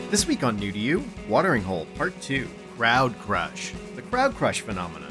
This week on New to You, Watering Hole Part 2, Crowd Crush, the crowd crush phenomenon.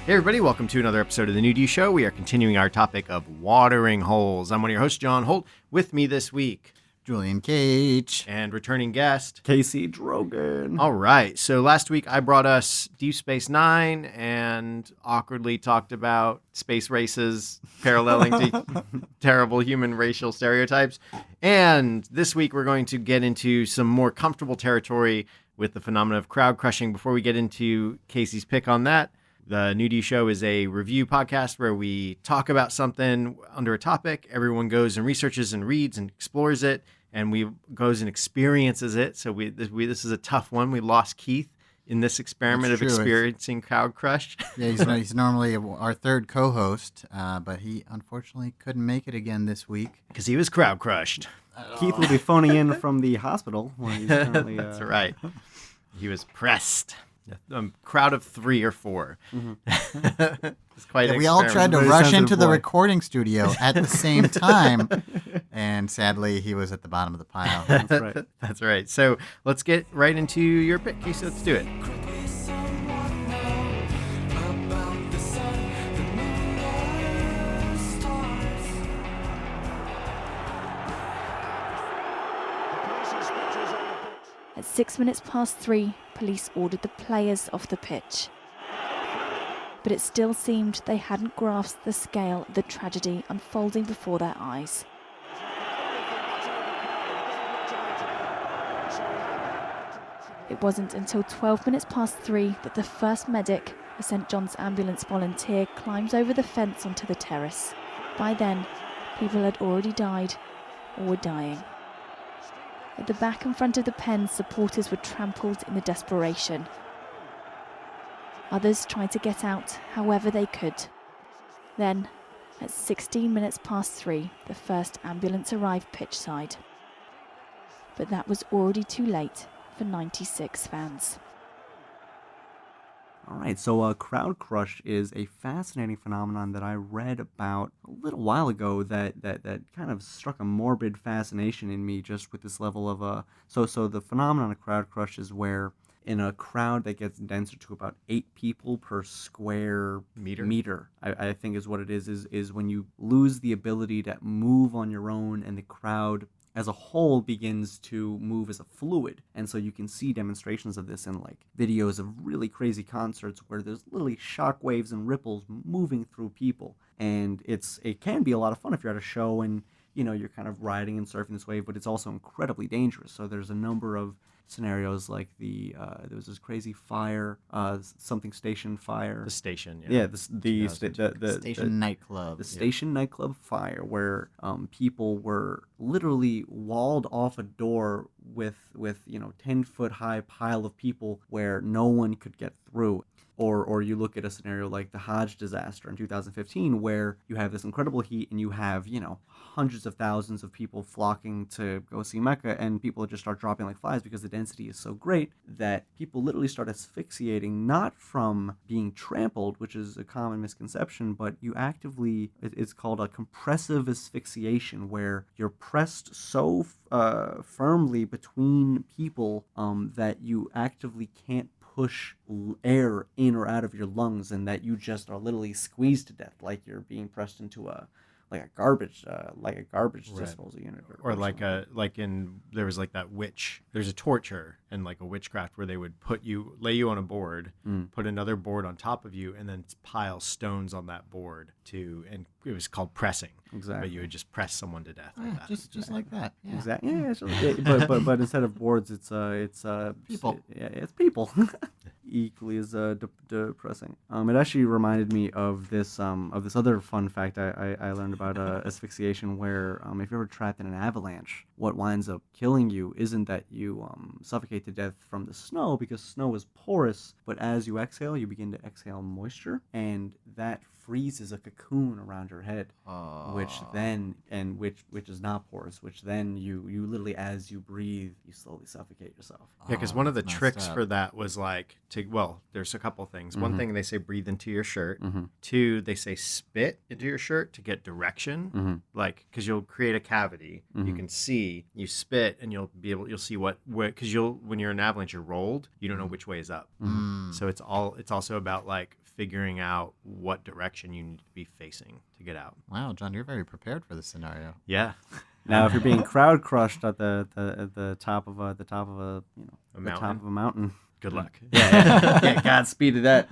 Hey everybody, welcome to another episode of the New to You Show. We are continuing our topic of watering holes. I'm one of your hosts, John Holt. With me this week, Julian Cage. And returning guest, Casey Drogan. All right. So last week I brought us Deep Space Nine and awkwardly talked about space races paralleling to terrible human racial stereotypes. And this week we're going to get into some more comfortable territory with the phenomenon of crowd crushing. Before we get into Casey's pick on that, the New to You Show is a review podcast where we talk about something under a topic. Everyone goes and researches and reads and explores it, and we goes and experiences it. So this is a tough one. We lost Keith in this experiment of experiencing crowd crush. Yeah, he's normally our third co-host, but he unfortunately couldn't make it again this week because he was crowd crushed. Keith will be phoning in from the hospital. Where he's currently, That's right. He was pressed. A crowd of 3 or 4. Mm-hmm. It's quite. We all tried to rush into the recording studio at the same time, and sadly, he was at the bottom of the pile. That's right. That's right. So let's get right into your pick, Casey. Let's do it. At 6 minutes past 3, police ordered the players off the pitch. But it still seemed they hadn't grasped the scale of the tragedy unfolding before their eyes. It wasn't until 12 minutes past 3 that the first medic, a St. John's ambulance volunteer, climbed over the fence onto the terrace. By then, people had already died or were dying. At the back and front of the pen, supporters were trampled in the desperation. Others tried to get out however they could. Then, at 16 minutes past 3, the first ambulance arrived pitchside. But that was already too late for 96 fans. All right, so crowd crush is a fascinating phenomenon that I read about a little while ago that kind of struck a morbid fascination in me just with this level of so the phenomenon of crowd crush is where in a crowd that gets denser to about 8 people per square meter, I think is what it is when you lose the ability to move on your own and the crowd as a whole begins to move as a fluid. And so you can see demonstrations of this in like videos of really crazy concerts where there's literally shock waves and ripples moving through people. And it can be a lot of fun if you're at a show and you're kind of riding and surfing this wave, but it's also incredibly dangerous. So there's a number of scenarios like there was this crazy fire, something station fire. The station, yeah. The station nightclub. The station nightclub fire, where people were literally walled off a door with 10-foot high pile of people where no one could get through. Or you look at a scenario like the Hajj disaster in 2015, where you have this incredible heat and you have, hundreds of thousands of people flocking to go see Mecca, and people just start dropping like flies because the density is so great that people literally start asphyxiating, not from being trampled, which is a common misconception, but you actively, it's called a compressive asphyxiation, where you're pressed so firmly between people that you actively can't push air in or out of your lungs, and that you just are literally squeezed to death, like you're being pressed into a garbage disposal unit, or there was like that witch. There's a torture and like a witchcraft where they would lay you on a board, put another board on top of you, and then pile stones on that board and it was called pressing. Exactly. But you would just press someone to death like that. Just like that. Yeah. Exactly. Yeah, but instead of boards, it's people. It's people. Equally as depressing. It actually reminded me of this other fun fact I learned about asphyxiation, where if you're ever trapped in an avalanche, what winds up killing you isn't that you suffocate to death from the snow, because snow is porous, but as you exhale, you begin to exhale moisture, and that freezes a cocoon around your head, which is not porous, which then you literally, as you breathe, you slowly suffocate yourself. Yeah, because one of the that's messed tricks up. for that was like there's a couple things. One thing they say breathe into your shirt. Mm-hmm. Two, they say spit into your shirt to get direction. Mm-hmm. Like because you'll create a cavity, you can see, you spit, and you'll see because when you're in an avalanche, you're rolled. You don't know which way is up. So it's also about like figuring out what direction you need to be facing to get out. Wow, John, you're very prepared for this scenario. Yeah. Now, if you're being crowd crushed at the top of a top of a mountain, Good luck. yeah, Godspeed to that.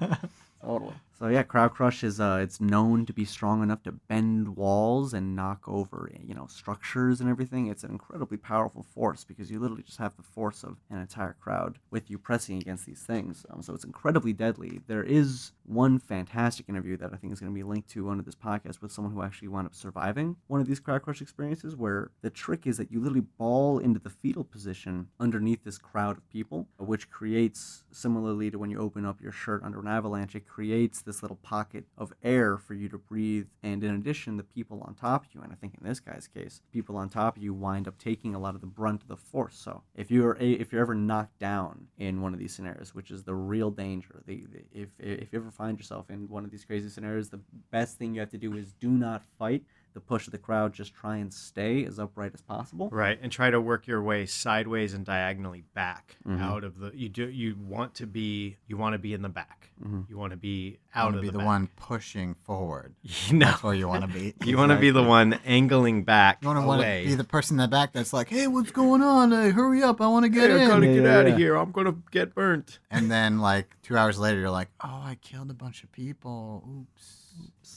Totally. So yeah, crowd crush is it's known to be strong enough to bend walls and knock over structures and everything. It's an incredibly powerful force because you literally just have the force of an entire crowd with you pressing against these things. So it's incredibly deadly. There is one fantastic interview that I think is going to be linked to under this podcast with someone who actually wound up surviving one of these crowd crush experiences, where the trick is that you literally ball into the fetal position underneath this crowd of people, which creates, similarly to when you open up your shirt under an avalanche, it creates this little pocket of air for you to breathe. And in addition, the people on top of you, and I think in this guy's case, people on top of you wind up taking a lot of the brunt of the force. So if you're ever knocked down in one of these scenarios, which is the real danger, if you ever find yourself in one of these crazy scenarios, the best thing you have to do is do not fight the push of the crowd. Just try and stay as upright as possible. Right, and try to work your way sideways and diagonally back out of the. You want to be in the back. You want to be out of the the back. one pushing forward. No, That's where you want to be. you want to be the one angling back You want away. to be the person in the back that's like, "Hey, what's going on? Hey, hurry up! I want to get I in." gotta get Yeah, out yeah. of here. I'm gonna get burnt. And then, like 2 hours later, you're like, "Oh, I killed a bunch of people. Oops."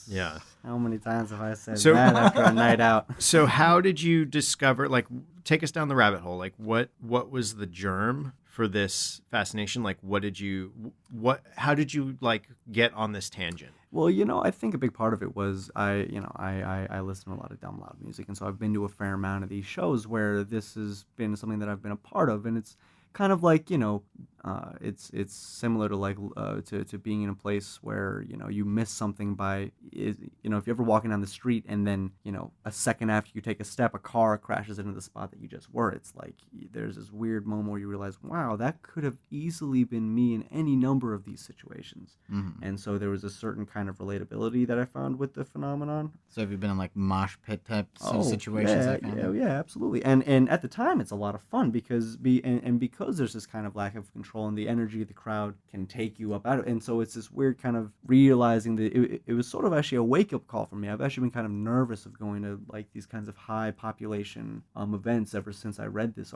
Yeah. How many times have I said So- that after a night out? So how did you discover? Like, take us down the rabbit hole. Like, what was the germ for this fascination? Like, how did you like get on this tangent? Well, I think a big part of it was I listen to a lot of dumb loud music, and so I've been to a fair amount of these shows where this has been something that I've been a part of, and it's kind of like it's similar to like to being in a place where you miss something by if you're ever walking down the street and then a second after you take a step, a car crashes into the spot that you just were. It's like there's this weird moment where you realize, wow, that could have easily been me in any number of these situations. And so there was a certain kind of relatability that I found with the phenomenon. So have you been in like mosh pit type situations? Yeah, absolutely. And at the time, it's a lot of fun because because there's this kind of lack of control and the energy of the crowd can take you up out of it. And so it's this weird kind of realizing that it was sort of actually a wake-up call for me. I've actually been kind of nervous of going to like these kinds of high population events ever since I read these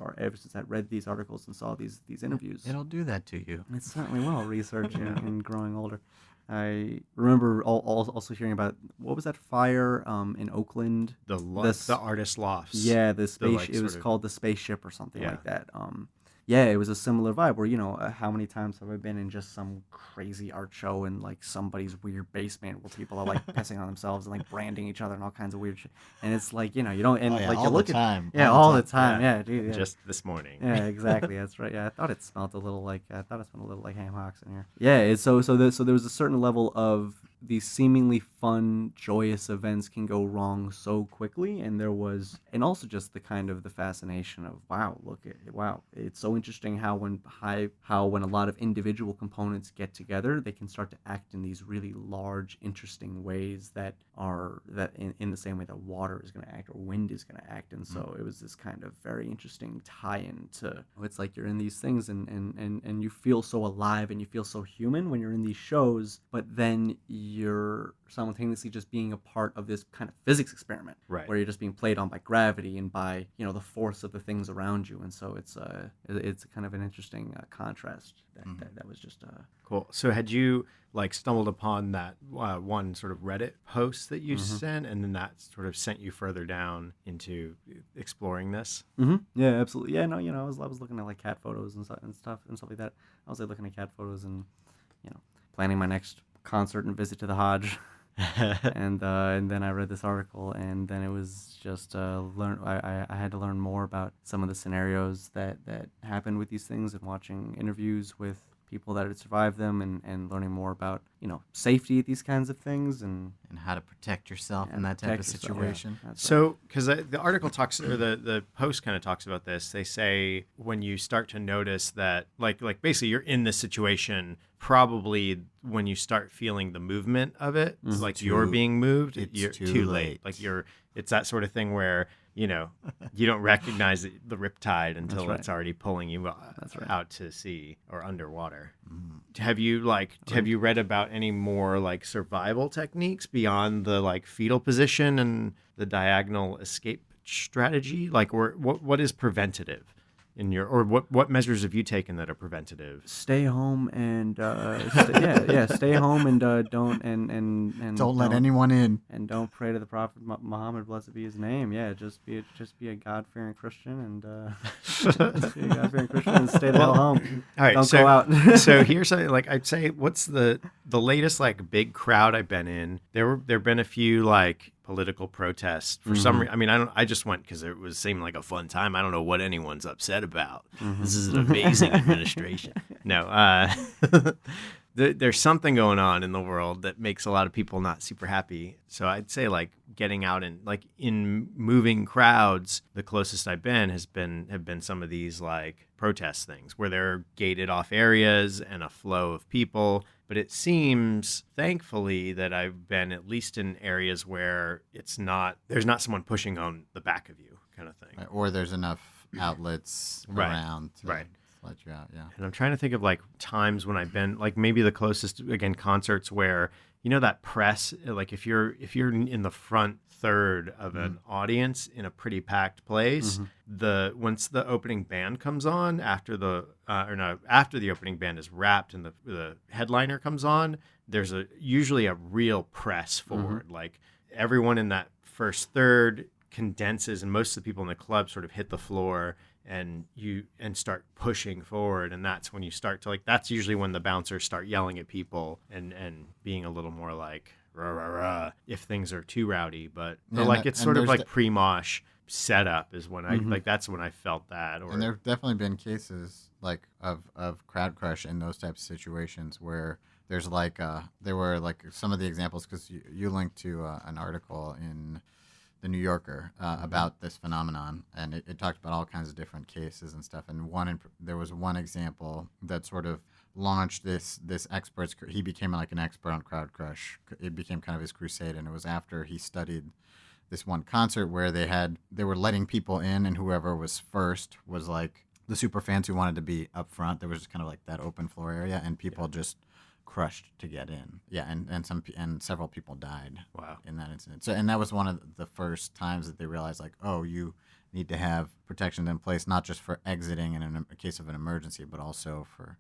articles and saw these interviews. It'll do that to you. It certainly will, researching and growing older. I remember also hearing about, what was that fire in Oakland? The artist lofts. Yeah, the space. like, It was sort of- called the Spaceship or something Yeah. like that. Yeah, it was a similar vibe where, how many times have I been in just some crazy art show in like somebody's weird basement where people are like pissing on themselves and like branding each other and all kinds of weird shit. And it's like, you don't, and like all you look the at, time. yeah, all the time. Yeah, dude. Yeah. Just this morning. Yeah, exactly. That's right. Yeah, I thought it smelled a little like ham hocks in here. Yeah, so there was a certain level of these seemingly fun, joyous events can go wrong so quickly, and also just the kind of the fascination of wow, it's so interesting how when a lot of individual components get together, they can start to act in these really large, interesting ways that in the same way that water is going to act or wind is going to act. And so it was this kind of very interesting tie-in to, it's like you're in these things and you feel so alive and you feel so human when you're in these shows, but then you're simultaneously just being a part of this kind of physics experiment, Right. where you're just being played on by gravity and by the force of the things around you. And so it's kind of an interesting contrast that was just Cool. So had you like stumbled upon that one sort of Reddit post that you sent, and then that sort of sent you further down into exploring this? Yeah, absolutely. Yeah, no, I was looking at like cat photos and stuff like that. I was like looking at cat photos and planning my next concert and visit to the Hajj. and then I read this article, and then it was just I had to learn more about some of the scenarios that happened with these things, and watching interviews with people that had survived them, and learning more about safety at these kinds of things and how to protect yourself in that type of situation. Yeah, so, because the article talks, or the post kind of talks about this, they say when you start to notice that, like basically you're in this situation, probably when you start feeling the movement of it, like you're being moved, you're too late. Like it's that sort of thing where you don't recognize the riptide until it's already pulling you out to sea or underwater. Have you read about any more like survival techniques beyond the like fetal position and the diagonal escape strategy? Like, what is preventative in your, or what measures have you taken that are preventative? Stay home and stay home and don't let anyone in, and don't pray to the Prophet Muhammad, blessed be his name. Yeah, just be a God-fearing Christian and stay the hell home. All right, don't go out. So here's something, like I'd say, what's the latest like big crowd I've been in? There've been a few like political protests for some reason. I mean, I just went because it seemed like a fun time. I don't know what anyone's upset about. This is an amazing administration. No, there's something going on in the world that makes a lot of people not super happy. So I'd say like getting out and like in moving crowds, the closest I've been have been some of these like protest things where they're gated off areas and a flow of people. But it seems, thankfully, that I've been at least in areas where there's not someone pushing on the back of you, kind of thing. Right, or there's enough outlets around to let you out. Yeah. And I'm trying to think of like times when I've been like maybe the closest, again, concerts where that press, like if you're in the front third of an audience in a pretty packed place, once the opening band comes on, after the opening band is wrapped and the headliner comes on, there's usually a real press forward. Like everyone in that first third condenses, and most of the people in the club sort of hit the floor and start pushing forward, and that's when you start to like, that's usually when the bouncers start yelling at people and being a little more like rah, rah, rah, if things are too rowdy, but it's sort of like pre-mosh setup is when I like, that's when I felt that. And there have definitely been cases like of crowd crush in those types of situations where there's like there were like some of the examples, because you linked to an article in the New Yorker about this phenomenon, and it talked about all kinds of different cases and stuff. And there was one example that sort of launched this expert's. He became like an expert on crowd crush. It became kind of his crusade, and it was after he studied this one concert where they were letting people in, and whoever was first was like the super fans who wanted to be up front. There was just kind of like that open floor area, and people just crushed to get in. Yeah, and several people died. Wow. In that incident. So, and that was one of the first times that they realized, like, oh, you need to have protections in place, not just for exiting in a case of an emergency, but also for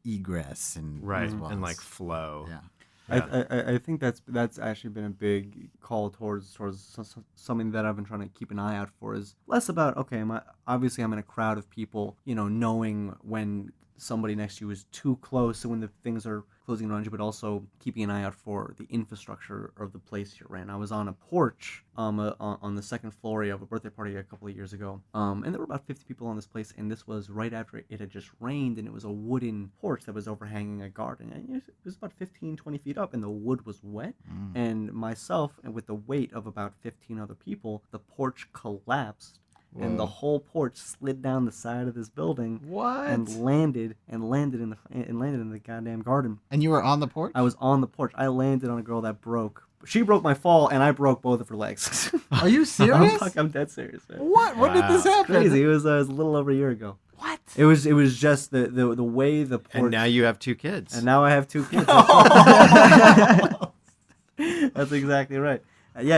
egress and right, as well and like flow. Yeah. I think that's actually been a big call towards something that I've been trying to keep an eye out for, is less about, okay, obviously I'm in a crowd of people, knowing when somebody next to you is too close and when the things are closing around you, but also keeping an eye out for the infrastructure of the place you're in. I was on a porch on the second floor of a birthday party a couple of years ago, and there were about 50 people on this place, and this was right after it had just rained, and it was a wooden porch that was overhanging a garden, and it was about 15-20 feet up, and the wood was wet, and myself, and with the weight of about 15 other people, the porch collapsed. Whoa. And the whole porch slid down the side of this building. What? And landed in the goddamn garden. And you were on the porch? I was on the porch. I landed on a girl that broke. She broke my fall, and I broke both of her legs. Are you serious? I'm dead serious, man. What? When did this happen? Crazy. It was a little over a year ago. What? It was just the way the porch. And now you have 2 kids. And now I have 2 kids. That's exactly right. The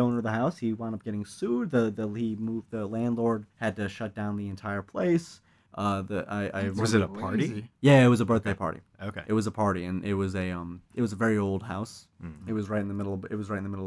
owner of the house, he wound up getting sued. The landlord had to shut down the entire place. Was it a party? Yeah, it was a birthday party. Okay. It was a party, and it was a very old house. Mm-hmm. It was right in the middle of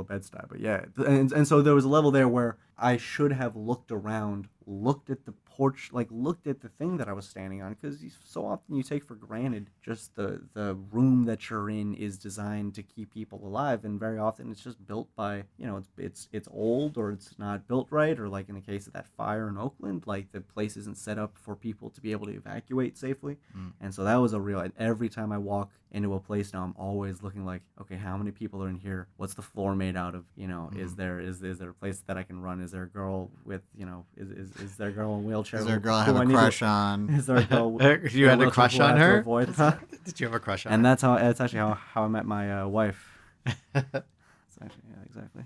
Bed-Stuy. But yeah, and so there was a level there where I should have looked around, looked at the porch, like looked at the thing that I was standing on, because so often you take for granted just the room that you're in is designed to keep people alive, and very often it's just built by, you know, it's old, or it's not built right, or like in the case of that fire in Oakland, like the place isn't set up for people to be able to evacuate safely. And so that was a real, every time I walk into a place now, I'm always looking like, okay, how many people are in here? What's the floor made out of? You know, is there a place that I can run? Is there a girl with, you know, is there a girl in a wheelchair? Is there a girl I have a crush on? Is there a girl? You had a crush on her? Huh? Did you have a crush on And her? that's actually how I met my wife. It's actually, yeah, exactly.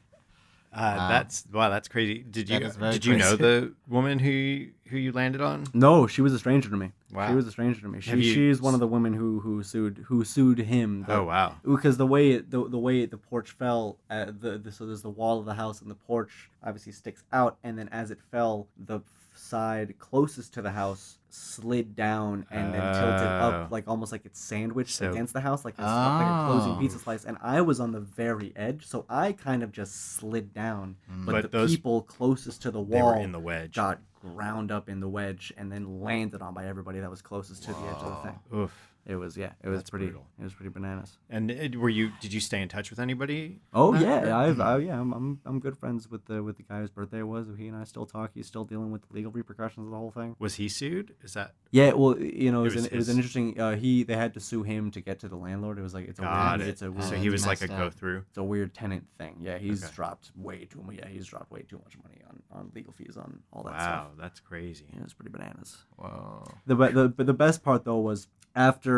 That's crazy. Did That is very you know crazy. the woman who you landed on? No, she was a stranger to me. Wow. She was a stranger to me. Have you- She's one of the women who sued him. Oh wow. Because the way the porch fell, so there's the wall of the house, and the porch obviously sticks out, and then as it fell, the side closest to the house slid down and then tilted Oh. up, like almost like it's sandwiched So- against the house, like a closing Oh. pizza slice. And I was on the very edge, so I kind of just slid down. But But the those- people closest to the They wall were in the wedge. got ground up in the wedge and then landed on by everybody that was closest to the edge of the thing. Oof. It was That's pretty brutal. it was pretty bananas. And did you stay in touch with anybody? Oh Uh, yeah, I'm good friends with the guy whose birthday it was. He and I still talk. He's still dealing with the legal repercussions of the whole thing. Was he sued? Is that Yeah, well, you know, It was it was his- an interesting. They had to sue him to get to the landlord. It was like it's a got weird, it? it's a So weird, he was like a messed up. go through. it's a weird tenant thing. Yeah, he's Okay. dropped way too much. Yeah, he's dropped way too much money on legal fees on all that Wow, stuff. that's crazy. Yeah, it's pretty bananas. Whoa. But the best part though was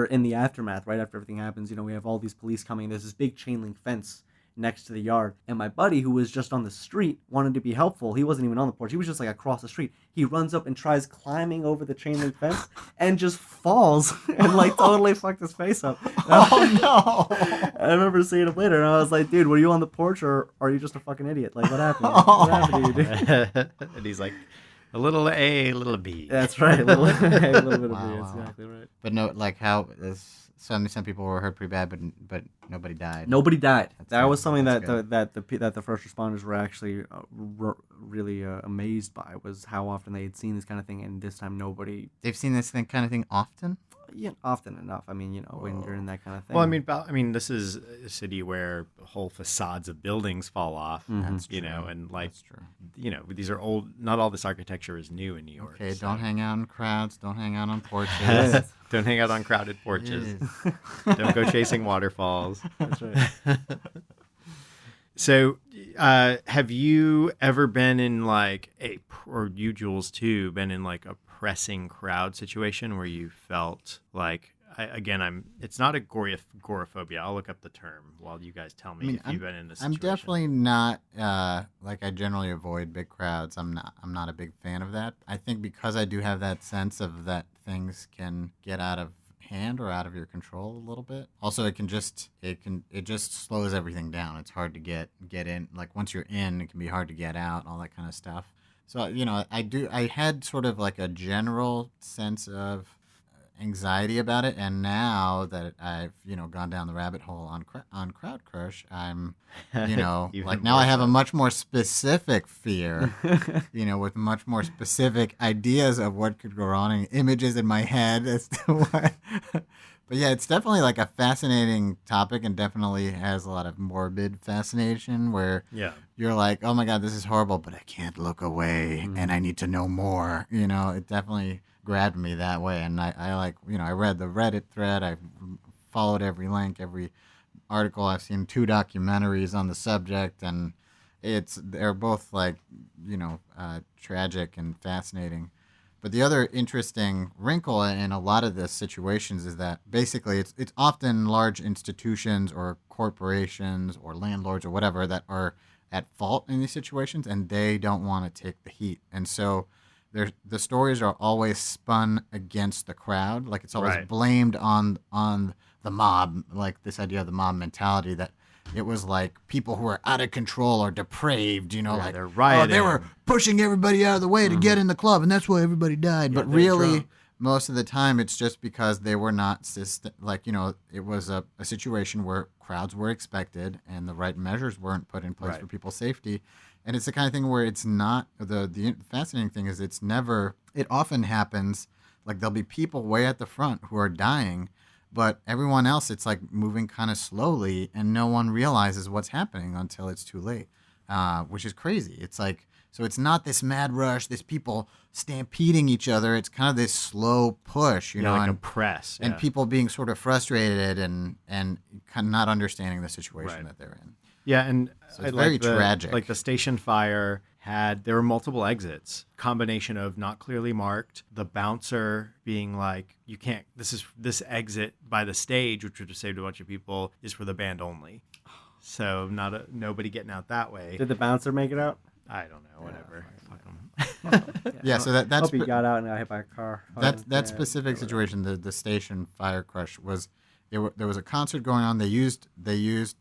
in the aftermath, right after everything happens, you know, we have all these police coming. There's this big chain link fence next to the yard, and my buddy, who was just on the street, wanted to be helpful. He wasn't even on the porch. He was just like across the street. He runs up and tries climbing over the chain link fence and just falls and like totally fucked his face up. Oh no! I remember seeing him later, and I was like, dude, were you on the porch or are you just a fucking idiot? Like, what happened? What happened to you, dude? And he's like, a little A, a little B. That's right. A little bit of Wow, me. wow. That's exactly right. But no, like how some people were hurt pretty bad, but nobody died. Nobody died. That's That good. was something That's that the first responders were actually really amazed by, was how often they had seen this kind of thing, and this time nobody. They've seen this kind of thing often. Yeah, often enough. I mean, you know, when you're in that kind of thing. Well, I mean, this is a city where whole facades of buildings fall off. That's You true. know, and like, That's true. you know, these are old. Not all this architecture is new in New York. Okay, so- don't hang out in crowds. Don't hang out on porches. Yes. Don't hang out on crowded porches. Yes. Don't go chasing waterfalls. That's right. So, have you ever been in like or you, Jules, too, been in like a pressing crowd situation where you felt like, it's not a agoraphobia. I'll look up the term while you guys tell me if you've been in this I'm situation. definitely not like, I generally avoid big crowds. I'm not a big fan of that. I think because I do have that sense of that things can get out of hand or out of your control a little bit. Also, it just slows everything down. It's hard to get in. Like once you're in, it can be hard to get out, all that kind of stuff. So, you know, I had sort of like a general sense of anxiety about it, and now that I've, you know, gone down the rabbit hole on Crowd Crush, I'm, you know, Even like now I more have a so. much more specific fear, you know, with much more specific ideas of what could go wrong and images in my head as to what. But yeah, it's definitely like a fascinating topic, and definitely has a lot of morbid fascination where Yeah. you're like, oh my God, this is horrible, but I can't look away and I need to know more. You know, it definitely grabbed me that way. And I like, you know, I read the Reddit thread. I followed every link, every article. I've seen 2 documentaries on the subject, and they're both like, you know, tragic and fascinating. But the other interesting wrinkle in a lot of the situations is that basically it's often large institutions or corporations or landlords or whatever that are at fault in these situations, and they don't want to take the heat. And so the stories are always spun against the crowd. Like it's always Right. blamed on the mob, like this idea of the mob mentality that it was like people who were out of control or depraved, you know, Yeah, like they're oh, rioting. they were pushing everybody out of the way to get in the club, and that's why everybody died. But they're really, drunk. most of the time, it's just because they were not like, you know, it was a situation where crowds were expected and the right measures weren't put in place Right. for people's safety. And it's the kind of thing where it's not the fascinating thing is it's never it often happens, like there'll be people way at the front who are dying, but everyone else, it's like moving kind of slowly, and no one realizes what's happening until it's too late, which is crazy. It's like, so it's not this mad rush, this people stampeding each other. It's kind of this slow push, you know, like a and, press. and yeah. people being sort of frustrated and kind of not understanding the situation Right. that they're in. Yeah, and So it's I very like the, tragic. Like the station fire there were multiple exits, combination of not clearly marked, the bouncer being like, you can't, this exit by the stage, which would have saved a bunch of people, is for the band only. So nobody getting out that way. Did the bouncer make it out? I don't know, whatever. Fuck 'em. Yeah, so that's Hope he got out and got hit by a car. that specific situation, the station fire crush was. There was a concert going on. They used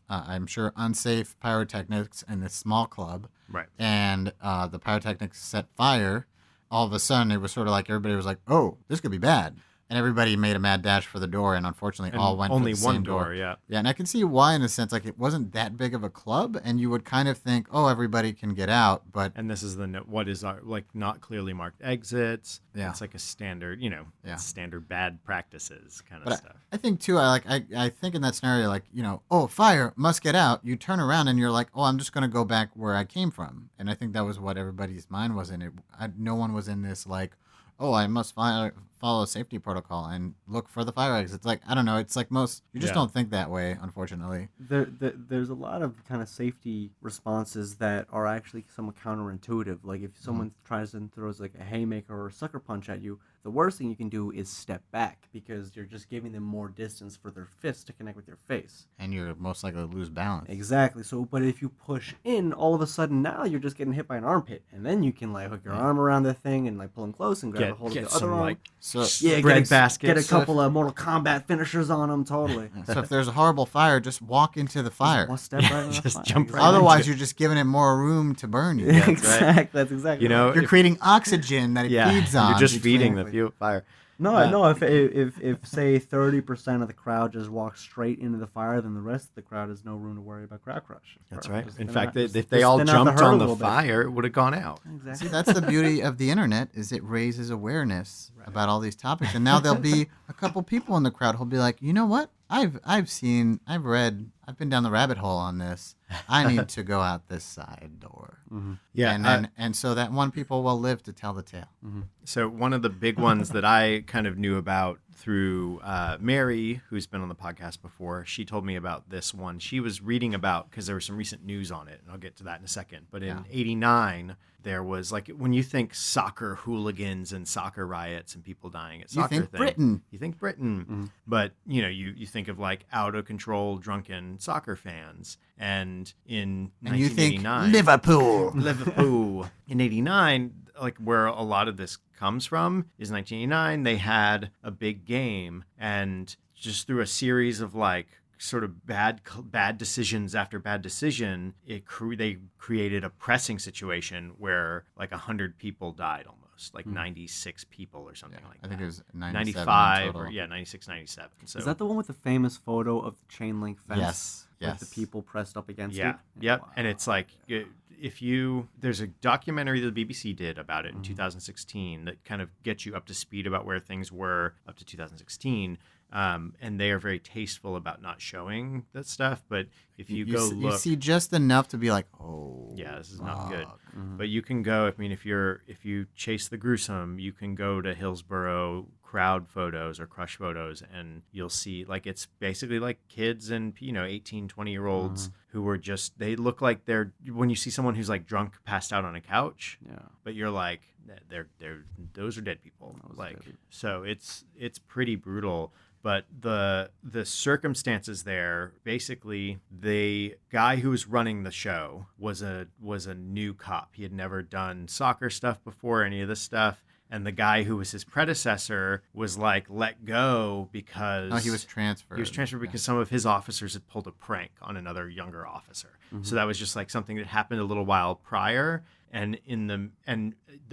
I'm sure unsafe pyrotechnics in this small club, Right. and the pyrotechnics set fire. All of a sudden, it was sort of like everybody was like, "Oh, this could be bad," and everybody made a mad dash for the door, and unfortunately, And all went only for the one same door, yeah. Yeah, and I can see why in a sense, like it wasn't that big of a club, and you would kind of think, "Oh, everybody can get out," but And this is what is our, like, not clearly marked exits. Yeah. It's like a standard, Yeah. standard bad practices kind of But stuff. I think too, I think in that scenario, like, you know, oh, fire, must get out. You turn around and you're like, oh, I'm just going to go back where I came from. And I think that was what everybody's mind was in it. No one was in this like, oh, I must follow a safety protocol and look for the fire exits. It's like, I don't know. It's like you just Yeah. don't think that way, unfortunately. There's a lot of kind of safety responses that are actually somewhat counterintuitive. Like if someone tries and throws like a haymaker or a sucker punch at you, the worst thing you can do is step back because you're just giving them more distance for their fist to connect with your face. And you're most likely to lose balance. Exactly. So, but if you push in, all of a sudden now you're just getting hit by an armpit, and then you can like hook your arm around the thing and like pull them close and grab a hold of the some other arm. like So, Yeah, bread get a baskets. couple of Mortal Kombat finishers on them. Totally. so if there's a horrible fire, just walk into the fire. One step right in the Just fire. jump right Otherwise, you're just giving it more room to burn you. Exactly. That's exactly. You know, right. You're creating oxygen that it feeds on. you're just feeding Exactly. the fire. No. If say 30% of the crowd just walks straight into the fire, then the rest of the crowd has no room to worry about crowd crush. That's right. Just In thin fact, out- if just they all thin out jumped herd a on the little bit. fire, it would have gone out. Exactly. See, that's the beauty of the internet is it raises awareness about all these topics, and now there'll be a couple people in the crowd who'll be like, you know what? I've read, I've been down the rabbit hole on this. I need to go out this side door. Yeah, and so that one people will live to tell the tale. So one of the big ones that I kind of knew about through Mary, who's been on the podcast before, she told me about this one. She was reading about, because there was some recent news on it, and I'll get to that in a second. But in '89, there was, like, when you think soccer hooligans and soccer riots and people dying at soccer think thing, Britain. You think Britain. But, you think of, like, out-of-control drunken soccer fans. And in And you think 1989... Liverpool. In '89, like where a lot of this comes from is 1989. They had a big game, and just through a series of like sort of bad decisions after bad decision, they created a pressing situation where like 100 people died almost, like 96 people or something like that. I think it was 97 95 total. or 96, 97. So Is that the one with the famous photo of the chain link fence? Yes. With the people pressed up against yeah, it? yep. Wow. And it's like there's a documentary that the BBC did about it in 2016 that kind of gets you up to speed about where things were up to 2016. And they are very tasteful about not showing that stuff. But if you go you look, see just enough to be like, oh, yeah, this is not good. fuck. But you can go. I mean, if you chase the gruesome, you can go to Hillsborough crowd photos or crush photos, and you'll see like it's basically like kids and 18, 20-year-olds who were just, they look like they're, when you see someone who's like drunk, passed out on a couch, Yeah. but you're like, they're those are dead people. So it's pretty brutal. But the circumstances there, basically, the guy who was running the show was a new cop. He had never done soccer stuff before, any of this stuff. And the guy who was his predecessor was like let go because No, he was transferred. He was transferred because some of his officers had pulled a prank on another younger officer. So that was just like something that happened a little while prior. And the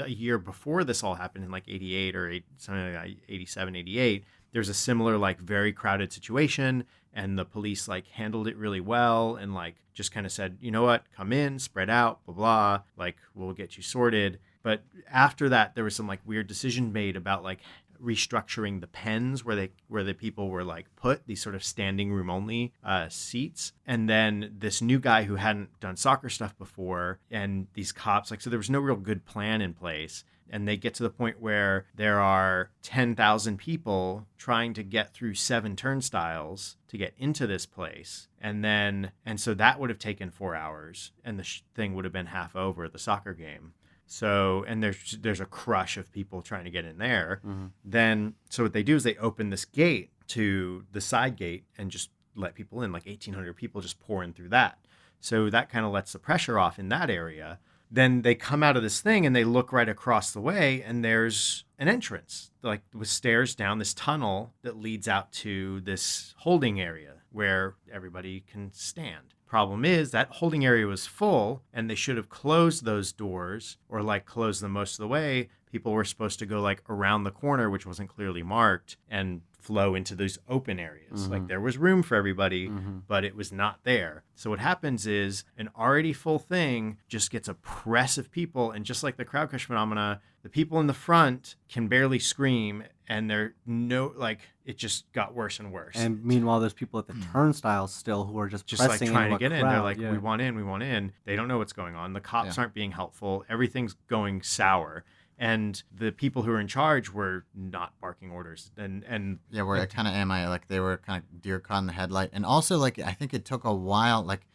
year before this all happened, in like 88 or something like 87, 88, there's a similar like very crowded situation, and the police like handled it really well and like just kind of said, you know what, come in, spread out, blah blah, like we'll get you sorted. But after that, there was some like weird decision made about like restructuring the pens where the people were like put, these sort of standing room only seats. And then this new guy who hadn't done soccer stuff before, and these cops, like, so there was no real good plan in place. And they get to the point where there are 10,000 people trying to get through 7 turnstiles to get into this place. And so that would have taken 4 hours, and the thing would have been half over, the soccer game. So, and there's a crush of people trying to get in there. Then, so what they do is they open this gate to the side gate and just let people in, like 1,800 people just pour in through that. So that kind of lets the pressure off in that area. Then they come out of this thing and they look right across the way, and there's an entrance, like with stairs down this tunnel that leads out to this holding area where everybody can stand. Problem is that holding area was full, and they should have closed those doors, or like closed them most of the way. People were supposed to go like around the corner, which wasn't clearly marked, and flow into those open areas. Like there was room for everybody, but it was not there. So what happens is an already full thing just gets a press of people, and just like the crowd crush phenomena, the people in the front can barely scream, and it just got worse and worse. And meanwhile, there's people at the turnstiles still who are just like pressing trying to into get a in. crowd. They're like, yeah. we want in. They don't know what's going on. The cops aren't being helpful. Everything's going sour. And the people who were in charge were not barking orders. And we're kind of MIA, like they were kind of deer caught in the headlight. And also, like, I think it took a while. Like,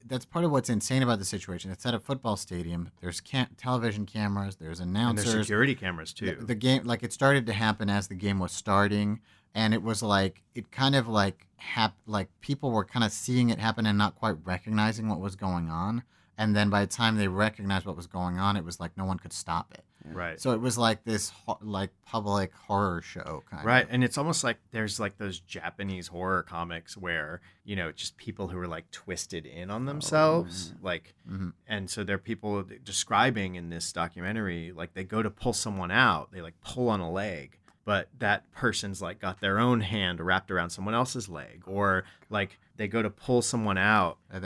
that's part of what's insane about the situation. It's at a football stadium. There's television cameras. There's announcers. And there's security cameras too. The game, like, it started to happen as the game was starting, and it was like it kind of like like people were kind of seeing it happen and not quite recognizing what was going on. And then by the time they recognized what was going on, it was like no one could stop it. Right. So it was like this like public horror show kind of. Right. And it's almost like there's like those Japanese horror comics where, just people who are like twisted in on themselves. And so there are people describing in this documentary, like they go to pull someone out, they like pull on a leg, but that person's like got their own hand wrapped around someone else's leg, or like they go to pull someone out and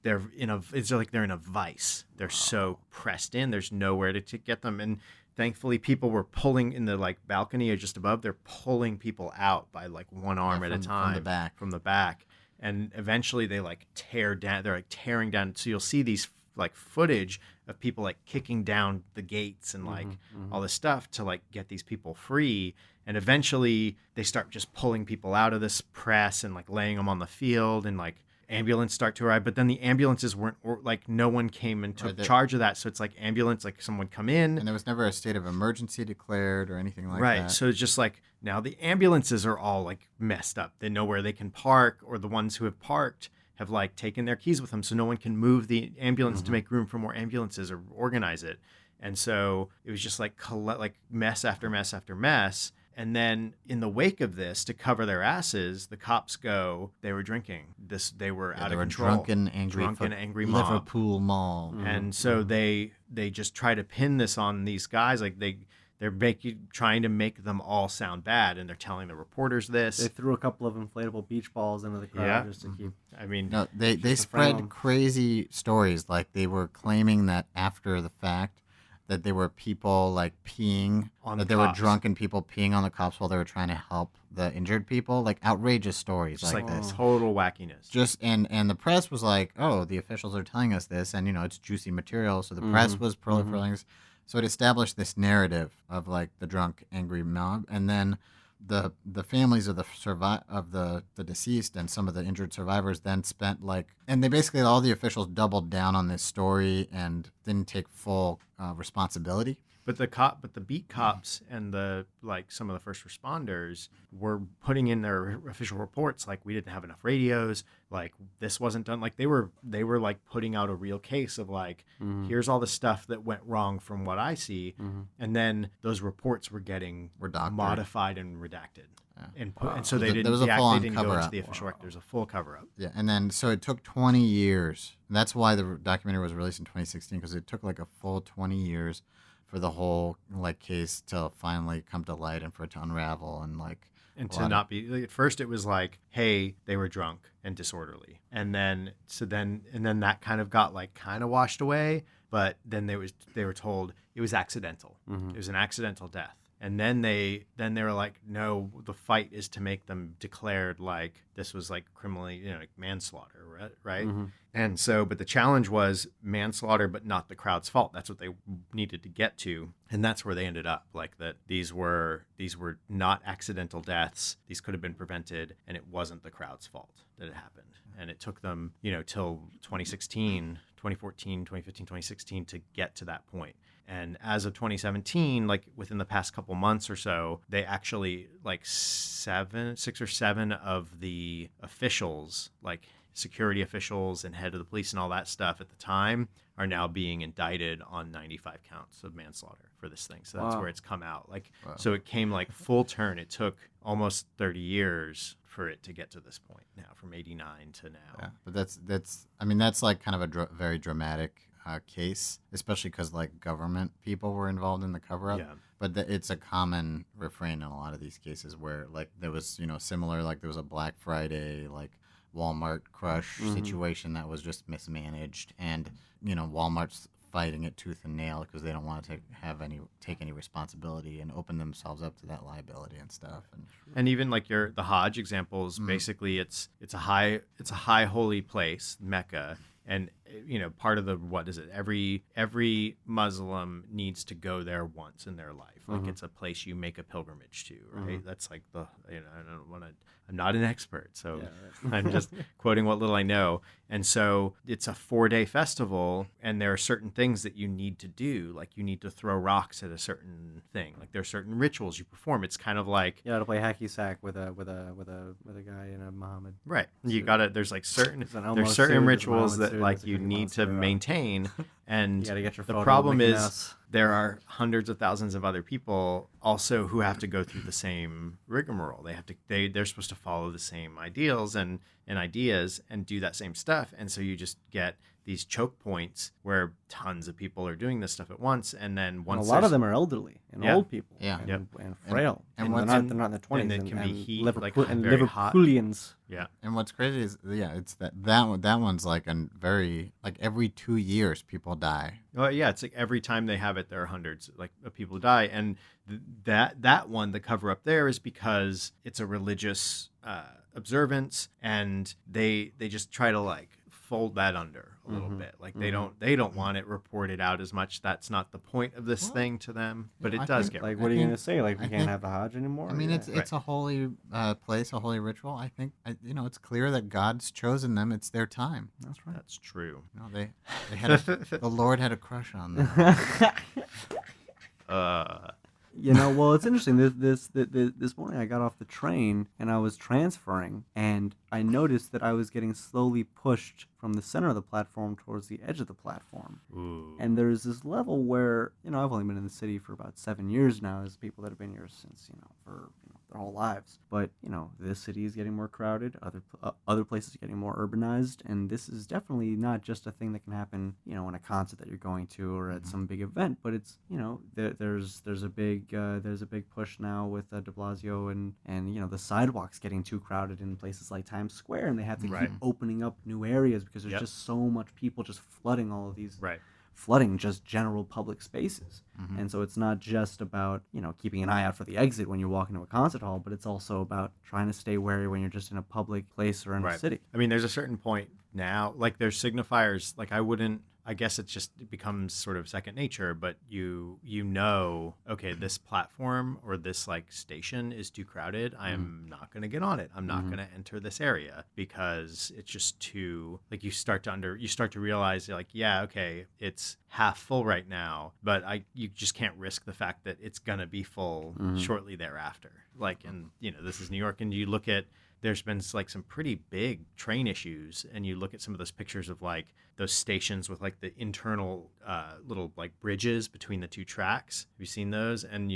it's like they're in a vice. They're so pressed in. There's nowhere to get them. And thankfully, people were pulling in the like balcony or just above. They're pulling people out by like one arm at a time from the back. And eventually, they like tear down. They're like tearing down. So you'll see these like footage of people like kicking down the gates and like all this stuff to like get these people free. And eventually, they start just pulling people out of this press and like laying them on the field, and like ambulance start to arrive, but then the ambulances weren't, or like no one came and took charge of that. So it's like ambulance, like someone come in. And there was never a state of emergency declared or anything like that. Right. So it's just like now the ambulances are all like messed up. They know where they can park, or the ones who have parked have like taken their keys with them. So no one can move the ambulance to make room for more ambulances or organize it. And so it was just like mess after mess after mess. And then in the wake of this, to cover their asses, the cops go, they were drinking. They were out of control. Drunken, angry mob. Liverpool Mall. And so they just try to pin this on these guys. Like they're trying to make them all sound bad, and they're telling the reporters this. They threw a couple of inflatable beach balls into the crowd just to keep. I mean, no, they spread crazy stories. Like they were claiming that after the fact, that there were people like peeing, there were drunken people peeing on the cops while they were trying to help the injured people. Like outrageous stories just like this. Total wackiness. Just and the press was like, oh, the officials are telling us this, and it's juicy material. So the press was proliferating. So it established this narrative of like the drunk, angry mob, and then the families of the deceased and some of the injured survivors then spent and they basically, all the officials doubled down on this story and didn't take full responsibility. But the beat cops and some of the first responders were putting in their official reports like, we didn't have enough radios, like this wasn't done. Like they were like putting out a real case of like, here's all the stuff that went wrong from what I see. And then those reports were modified and redacted. Yeah. And so they didn't go into the official record. There's a full cover up. Yeah. And then so it took 20 years. And that's why the documentary was released in 2016, because it took like a full 20 years for the whole case to finally come to light and for it to unravel and to not be. At first, it was like, hey, they were drunk and disorderly, and then that kind of got kind of washed away. but then they were told it was accidental. It was an accidental death. And then they were like, no, the fight is to make them declared like this was like criminally, like manslaughter, right? And so, but the challenge was manslaughter, but not the crowd's fault. That's what they needed to get to, and that's where they ended up. Like that, these were not accidental deaths. These could have been prevented, and it wasn't the crowd's fault that it happened. And it took them, till 2016, 2014, 2015, 2016 to get to that point. And as of 2017, like within the past couple months or so, they actually like 6 or 7 of the officials, like security officials and head of the police and all that stuff at the time, are now being indicted on 95 counts of manslaughter for this thing. So that's where it's come out. Like, so it came like full turn. It took almost 30 years for it to get to this point now, from 89 to now. Yeah, but that's like kind of a very dramatic case, especially because like government people were involved in the cover-up. Yeah. But it's a common refrain in a lot of these cases where like there was similar, like there was a Black Friday like Walmart crush situation that was just mismanaged, and Walmart's fighting it tooth and nail because they don't want to take any responsibility and open themselves up to that liability and stuff. And even like the Hajj examples, basically it's a high holy place, Mecca. And part of every Muslim needs to go there once in their life. Like it's a place you make a pilgrimage to, right? That's like I'm not an expert, so I'm just quoting what little I know. And so it's a 4-day festival, and there are certain things that you need to do. Like you need to throw rocks at a certain thing. Like there are certain rituals you perform. It's kind of like to play hacky sack with a guy in a Muhammad. Right. You gotta. There's like certain Elmo certain suit, rituals Muhammad that suit, like it's a you Mickey need Mouse to suit. maintain, and You gotta get your the photo problem with Mickey is Mouse. there are hundreds of thousands of other people also who have to go through the same rigmarole. They're supposed to follow the same ideals and ideas and do that same stuff, and so you just get these choke points where tons of people are doing this stuff at once, and then once a lot of them are elderly and Yeah. old people, Yeah. and frail, and they're not in their 20s, and it can be heat, like and very hot. Liverpoolians. Yeah. And what's crazy is, it's that one's like every 2 years people die. Well, yeah, it's like every time they have it, there are hundreds like of people who die, and that one, the cover up there is because it's a religious observance, and they just try to like fold that under a little bit. Like they don't want it reported out as much. That's not the point of this thing to them, but it I does think, get Like, reported. what are you gonna say? Like, we I can't think- have the Hajj anymore? I mean, Yeah. it's a holy place, a holy ritual. I think it's clear that God's chosen them. It's their time. That's right. That's true. They had the Lord had a crush on them. Well, it's interesting. This morning I got off the train and I was transferring, and I noticed that I was getting slowly pushed from the center of the platform towards the edge of the platform. Ooh. And there's this level where, I've only been in the city for about 7 years now, as people that have been here since, for their whole lives. But, this city is getting more crowded, other places are getting more urbanized, and this is definitely not just a thing that can happen, in a concert that you're going to or at some big event, but it's, there's a big push now with de Blasio and the sidewalks getting too crowded in places like Times Square, and they have to Right. keep opening up new areas because there's Yep. just so much people just flooding all of these Right. flooding just general public spaces. And so it's not just about, keeping an eye out for the exit when you walk into a concert hall, but it's also about trying to stay wary when you're just in a public place or in a Right. city. I mean, there's a certain point now, like there's signifiers, like I guess it becomes sort of second nature, but okay, this platform or this like station is too crowded. I am not going to get on it. I'm not going to enter this area because it's just too, like you start to realize like, yeah, okay, it's half full right now, but you just can't risk the fact that it's going to be full shortly thereafter. Like, and this is New York, and you look at, there's been like some pretty big train issues, and you look at some of those pictures of like those stations with like the internal little like bridges between the two tracks. Have you seen those? And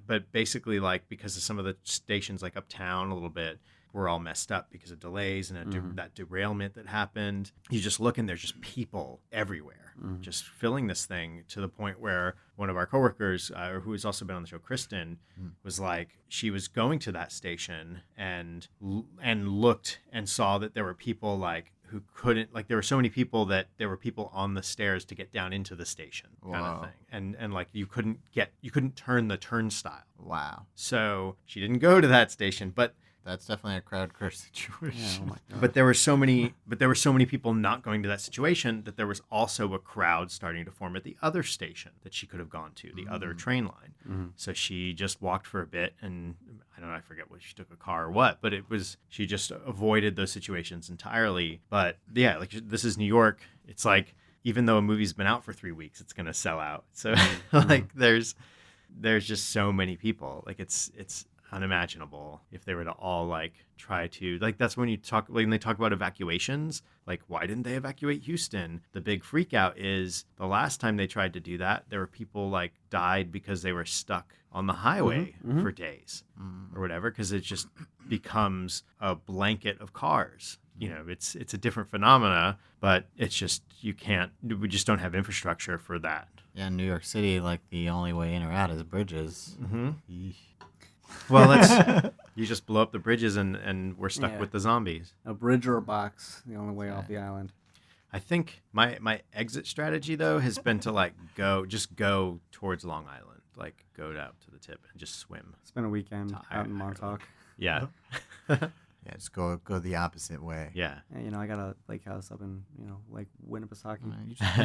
but basically like because of some of the stations like uptown a little bit were all messed up because of delays and that derailment that happened. You just look and there's just people everywhere just filling this thing to the point where one of our coworkers, who has also been on the show, Kristen, was like, she was going to that station and looked and saw that there were people like who couldn't, like, there were so many people that there were people on the stairs to get down into the station kind of Wow. thing. And like you couldn't turn the turnstile. Wow. So she didn't go to that station, but That's definitely a crowd crush situation. Yeah, oh my God. But there were so many people not going to that situation that there was also a crowd starting to form at the other station that she could have gone to, the other train line. Mhm. So she just walked for a bit, and I don't know, I forget what she took a car or what, but she just avoided those situations entirely. But yeah, like this is New York. It's like, even though a movie's been out for 3 weeks, it's going to sell out. So like there's just so many people. Like it's unimaginable if they were to all like try to, like, that's when they talk about evacuations, like, why didn't they evacuate Houston? The big freak out is the last time they tried to do that, there were people like died because they were stuck on the highway for days or whatever, because it just becomes a blanket of cars. You know, it's a different phenomena, but it's just, we just don't have infrastructure for that. Yeah, in New York City, like the only way in or out is bridges. Mm-hmm. Yeesh. Well, you just blow up the bridges and we're stuck Yeah. with the zombies. A bridge or a box, the only way off the island. I think my exit strategy though has been to like go towards Long Island, like go out to the tip and just swim. Spend a weekend To out in Ireland. Montauk. Yeah. Yeah, just go the opposite way. Yeah. And, you know, I got a lake house up in, Lake Winnipesaukee. You just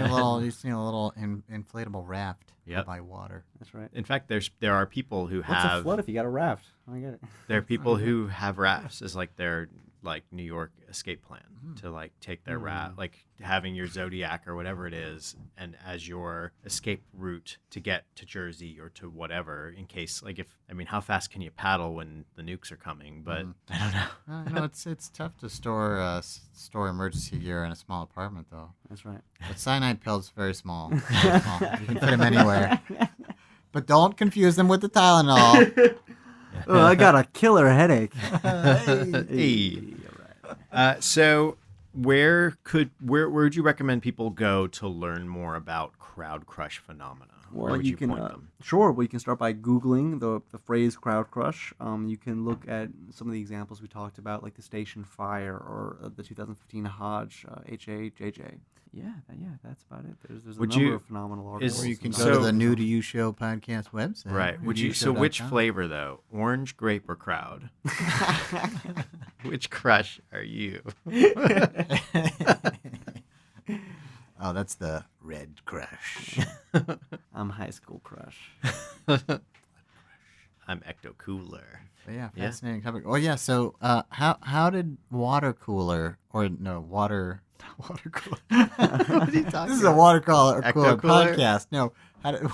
need a little inflatable raft Yep. by water. That's right. In fact, there are people who What's a have flood if you got a raft? I get it. there are people who have rafts as like their like New York escape plan to like take their raft, like having your Zodiac or whatever it is, and as your escape route to get to Jersey or to whatever, in case, like, how fast can you paddle when the nukes are coming? But I don't know. No, it's tough to store emergency gear in a small apartment though. That's right. But cyanide pills very small. Very small. You can fit them anywhere. But don't confuse them with the Tylenol. Oh, I got a killer headache. Hey. So where would you recommend people go to learn more about crowd crush phenomena? Where would you can point them? sure. Well, you can start by Googling the phrase crowd crush. You can look at some of the examples we talked about, like the station fire or the 2015 Hodge HAJJ. Yeah, that's about it. There's a number of phenomenal articles. Or you can go So- to the New to You Show podcast website. Right. Which flavor though? Orange, grape, or crowd? Which crush are you? Oh, that's the Red Crush. I'm high school crush. I'm ecto cooler. But yeah, Yeah. fascinating topic. Oh yeah, so how did water cooler water cooler? What are you talking This is a water cooler Ecto cooler? podcast. No,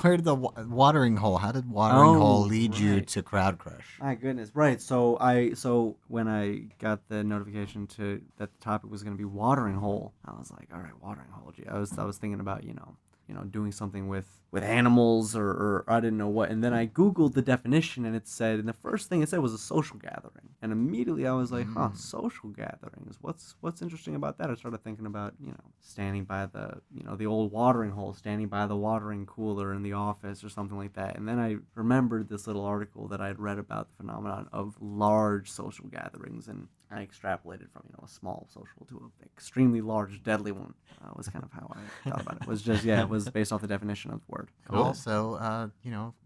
where did the watering hole? How did watering hole lead you right. to crowd crush? My goodness, right? So when I got the notification that the topic was going to be watering hole, I was like, all right, watering hole. Gee, I was thinking about doing something with animals or I didn't know what. And then I Googled the definition and the first thing it said was a social gathering. And immediately I was like, social gatherings. What's interesting about that? I started thinking about, standing by the old watering hole, standing by the watering cooler in the office or something like that. And then I remembered this little article that I had read about the phenomenon of large social gatherings, and I extrapolated from, a small social to an extremely large, deadly one. Was kind of how I thought about it. It was based off the definition of the word. And also,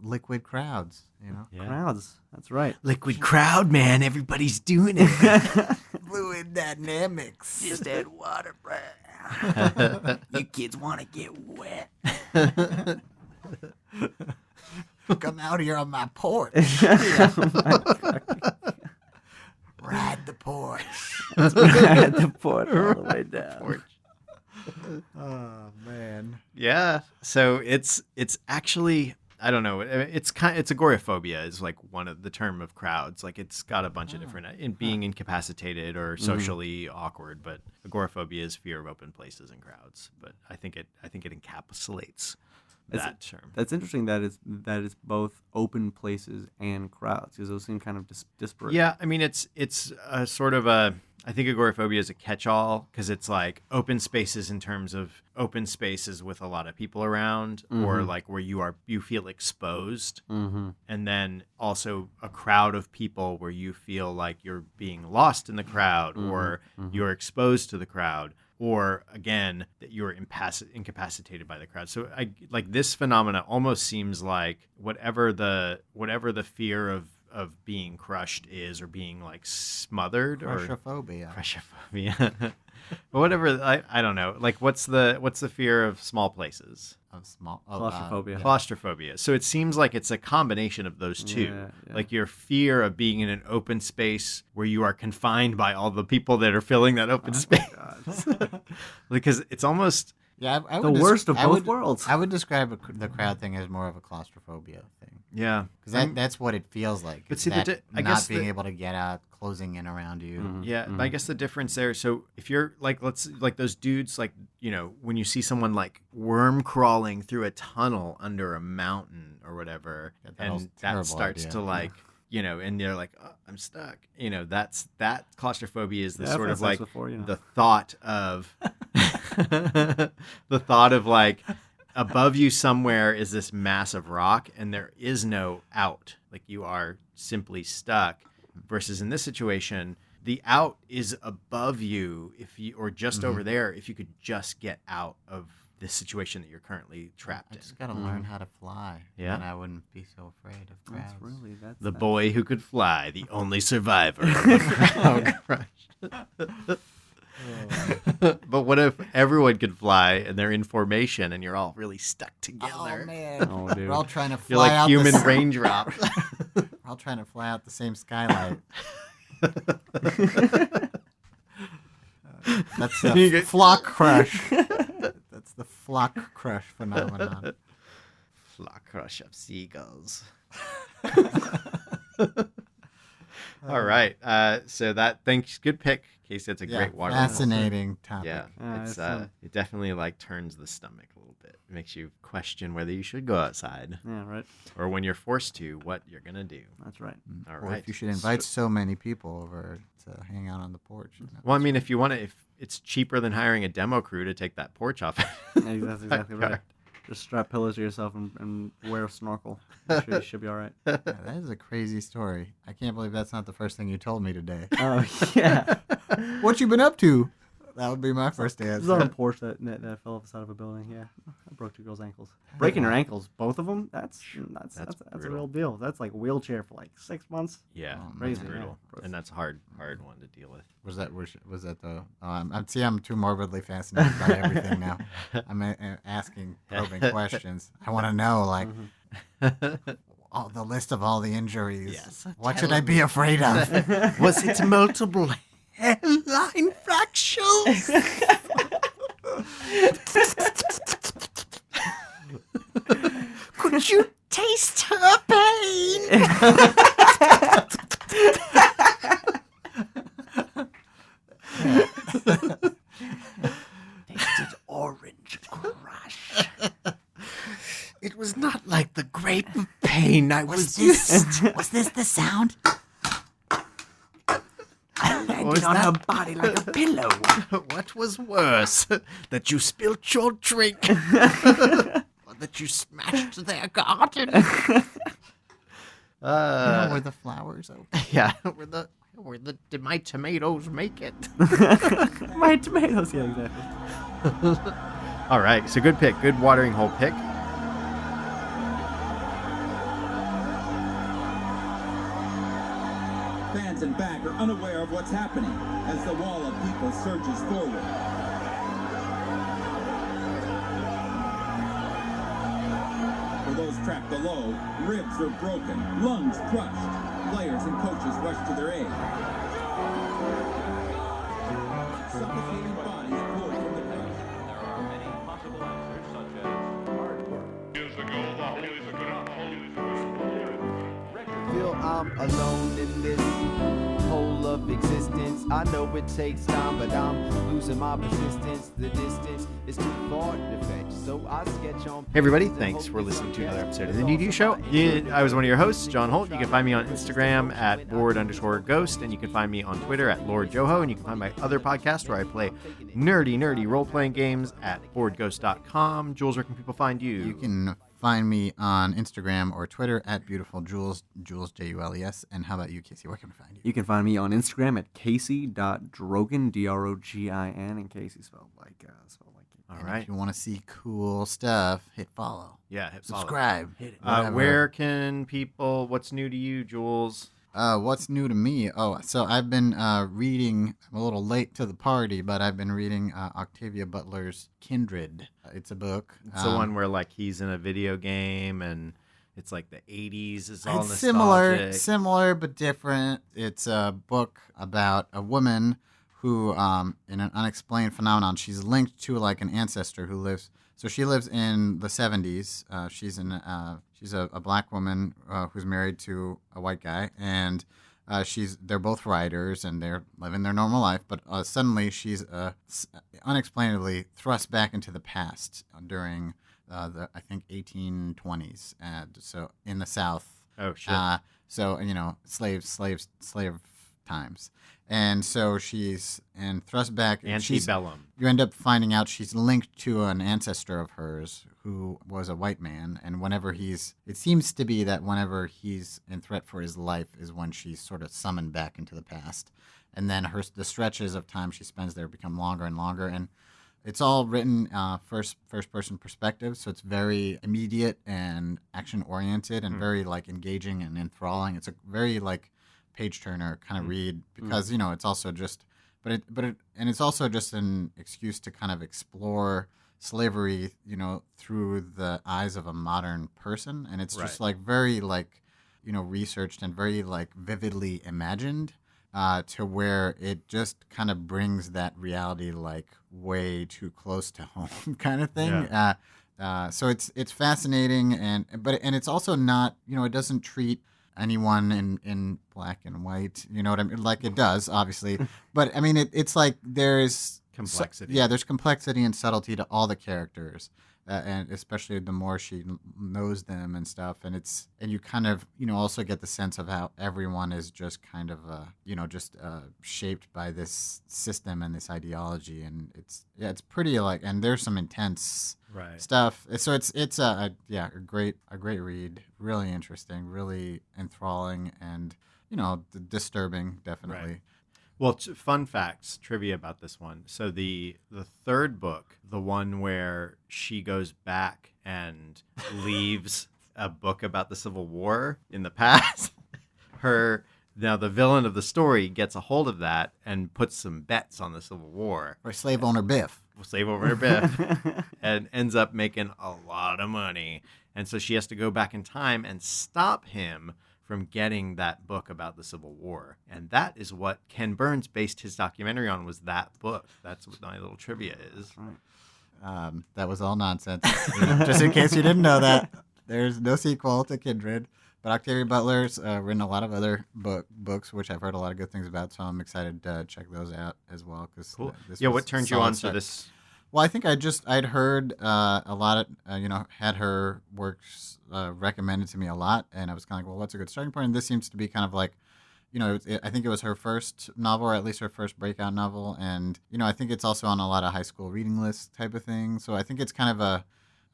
liquid crowds. Yeah. Crowds. That's right. Liquid crowd, man. Everybody's doing it. Fluid dynamics. Just add water, bruh. You kids want to get wet. Come out here on my porch. Ride the porch. That's right. I had to pour it all the way down. Oh man. Yeah. So it's actually, I don't know. It's agoraphobia is like one of the term of crowds. Like it's got a bunch of different in being incapacitated or socially awkward. But agoraphobia is fear of open places and crowds. But I think it encapsulates that term. That's interesting that it's both open places and crowds, because those seem kind of disparate. Yeah, I mean it's a sort of a, I think agoraphobia is a catch-all because it's like open spaces in terms of open spaces with a lot of people around, or like where you feel exposed, and then also a crowd of people where you feel like you're being lost in the crowd, or you're exposed to the crowd, or again that you're incapacitated by the crowd. So I like this phenomena almost seems like whatever the fear of being crushed is, or being like smothered, Crushophobia. Crushophobia. But whatever, I don't know. Like what's the fear of small places? Of small Claustrophobia. Claustrophobia. So it seems like it's a combination of those two. Yeah. Like your fear of being in an open space where you are confined by all the people that are filling that open space. Because it's almost Yeah, I The would worst of both worlds. I would describe the crowd thing as more of a claustrophobia thing. yeah. Because that's what it feels like. But It's see, that I not guess being able to get out, closing in around you. Yeah, but I guess the difference there. So if you're like, like those dudes, like, you know, when you see someone like worm crawling through a tunnel under a mountain or whatever, Yeah, that was and a that terrible starts idea. to like, you know, and they're like, oh, I'm stuck. You know, that claustrophobia is the Yeah, I've sort had of sex like before, you know. the thought of the thought of like above you somewhere is this massive rock and there is no out. Like you are simply stuck. Versus in this situation, the out is above you or just over there if you could just get out of this situation that you're currently trapped I in. just got to learn how to fly. Yeah. And I wouldn't be so afraid of crowds. The boy who could fly, the only survivor of the crowd crush. But what if everyone could fly and they're in formation and you're all really stuck together? Oh, man. Oh, dude. We're all trying to fly You're like out human the raindrops. We're all trying to fly out the same skylight. That's You the get- flock crush. That's the flock crush phenomenon. Flock crush of seagulls. All right. So thanks. Good pick, Casey. That's a great water. Fascinating topic. Yeah, it's it's fun. it definitely like turns the stomach a little bit. It makes you question whether you should go outside Yeah, right. or when you're forced to, what you're gonna do. That's right. All Or right. if you should invite so many people over to hang out on the porch. You know. Well, I mean, if you want to, if it's cheaper than hiring a demo crew to take that porch off. Yeah, that's exactly right. Just strap pillows to yourself and wear a snorkel. I'm sure you should be all right. Yeah, that is a crazy story. I can't believe that's not the first thing you told me today. Oh, yeah. What you been up to? That would be my first This is on a answer. porch that fell off the side of a building. Yeah, I broke two girls' ankles. Breaking your ankles, both of them. That's a brutal. real deal. That's like wheelchair for like 6 months. Yeah, Oh, that's crazy, brutal, yeah. and that's a hard one to deal with. Was that the? I'm too morbidly fascinated by everything now. I'm asking probing questions. I want to know like all the list of all the injuries. Yes, What should I be afraid of? Was it multiple hairline fractures? Could you taste her pain? Tasted orange crush. It was not like the grape of pain I was used to. Was this the sound? Was on that- her body like a pillow. What was worse, that you spilt your drink, or that you smashed their garden? Were the flowers open? Yeah, did my tomatoes make it? My tomatoes. Yeah, exactly. All right, so good pick, good watering hole pick. Fans and back are unaware of what's happening as the wall of people surges forward. For those trapped below, ribs are broken, lungs crushed. Players and coaches rush to their aid. Suffocating bodies pulled from the pitch. There are many possible answers, such as hard work. Feel I'm alone in this hole of existence. distance. I know it takes time, but I'm losing my persistence. The distance is too far to fetch, so I sketch on. Hey everybody, thanks for listening to another episode of the Need You Show. I was one of your hosts, John Holt. You can find me on Instagram at board_ghost, and you can find me on Twitter at Lord Joho, and you can find my other podcast where I play nerdy role-playing games at boardghost.com. Jules, where can people find you? You can find me on Instagram or Twitter at beautiful Jules, Jules Jules. And how about you, Casey? Where can we find you? You can find me on Instagram at casey.drogin, Drogin, and Casey spelled like it. All And right. if you want to see cool stuff, hit follow. Yeah, hit follow. Subscribe. Hit it. Whatever. Where can people, what's new to you, Jules? What's new to me? Oh, so I've been reading, I'm a little late to the party, but I've been reading Octavia Butler's Kindred. It's a book. It's the one where like he's in a video game and it's like the 80s is all It's nostalgic. similar but different. It's a book about a woman who, in an unexplained phenomenon, she's linked to like an ancestor who lives. So she lives in the 70s. She's a black woman who's married to a white guy, and they're both writers and they're living their normal life. But suddenly she's unexplainably thrust back into the past during the I think 1820s, so in the South. Oh, shit. So slave times. And so she's thrust back. Antebellum. You end up finding out she's linked to an ancestor of hers who was a white man. And it seems to be that whenever he's in threat for his life is when she's sort of summoned back into the past. And then the stretches of time she spends there become longer and longer. And it's all written first person perspective, so it's very immediate and action oriented and very like engaging and enthralling. It's a very like page turner kind of read because it's also just it's also just an excuse to kind of explore slavery through the eyes of a modern person, and it's just like very like researched and very like vividly imagined to where it just kind of brings that reality like way too close to home kind of thing. So it's fascinating and it's also not it doesn't treat anyone in black and white, you know what I mean? Like it does, obviously. But I mean, it's like there's Complexity. There's complexity and subtlety to all the characters, and especially the more she knows them and stuff. And you kind of also get the sense of how everyone is just kind of shaped by this system and this ideology. And it's pretty like, and there's some intense stuff. So it's a great read, really interesting, really enthralling, and disturbing, definitely. Right. Well, fun facts, trivia about this one. So the third book, the one where she goes back and leaves a book about the Civil War in the past, now the villain of the story gets a hold of that and puts some bets on the Civil War. Or slave owner Biff. Slave owner Biff. And ends up making a lot of money. And so she has to go back in time and stop him from getting that book about the Civil War. And that is what Ken Burns based his documentary on, was that book. That's what my little trivia is. That was all nonsense. Just in case you didn't know that, there's no sequel to Kindred. But Octavia Butler's written a lot of other books, which I've heard a lot of good things about, so I'm excited to check those out as well. Cool. What turned you on to this? Well, I think I'd heard a lot of, had her works recommended to me a lot, and I was kind of like, well, what's a good starting point? And this seems to be kind of like, I think it was her first novel, or at least her first breakout novel, and, I think it's also on a lot of high school reading lists type of thing, so I think it's kind of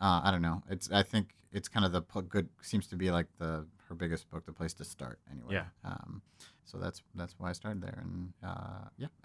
I don't know, I think it's kind of seems to be like her biggest book, the place to start, anyway. Yeah. So that's why I started there, and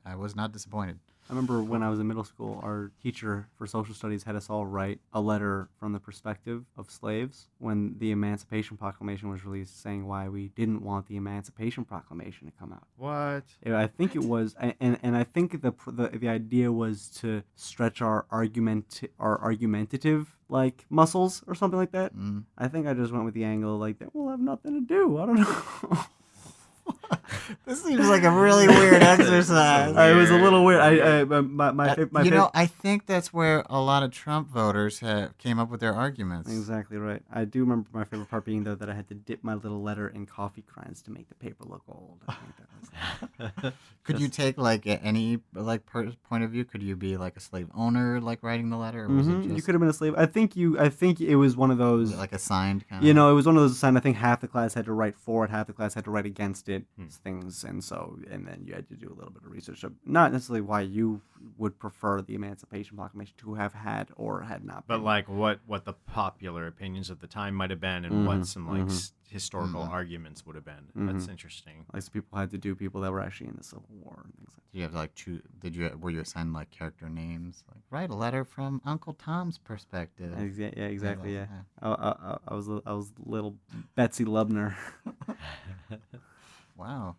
I was not disappointed. I remember when I was in middle school, our teacher for social studies had us all write a letter from the perspective of slaves when the Emancipation Proclamation was released, saying why we didn't want the Emancipation Proclamation to come out. What? I think it was, and I think the idea was to stretch our argumentative like muscles or something like that. I think I just went with the angle like that. We'll have nothing to do. I don't know. This seems like a really weird exercise. It was a little weird. I think that's where a lot of Trump voters came up with their arguments. Exactly right. I do remember my favorite part being though that I had to dip my little letter in coffee grinds to make the paper look old. I think that was Could you take like any point of view? Could you be like a slave owner, like writing the letter? Or was it just, You could have been a slave. I think it was one of those. like a signed kind You know, it was one of those assigned. I think half the class had to write for it, half the class had to write against it, things, and then you had to do a little bit of research. Not necessarily why you would prefer the Emancipation Proclamation to have had or had not been. But like what the popular opinions of the time might have been, and what some like historical arguments would have been. That's interesting. Like some people had to do people that were actually in the Civil War and things like that. Do you have to like choose? Were you assigned like character names? Like write a letter from Uncle Tom's perspective. Yeah, exactly. Yeah, I was little Betsy Lubner. Wow,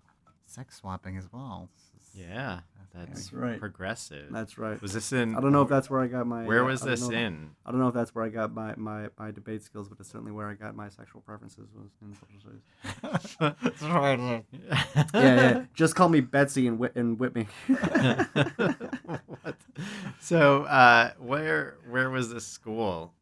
sex swapping as well. Yeah, that's right. progressive. That's right. Was this in? I don't know if that's where I got my. Where was I don't this know- in? I don't know if that's where I got my debate skills, but it's certainly where I got my sexual preferences was in social studies. That's right. Yeah. Just call me Betsy and whip me. What? So, where was this school?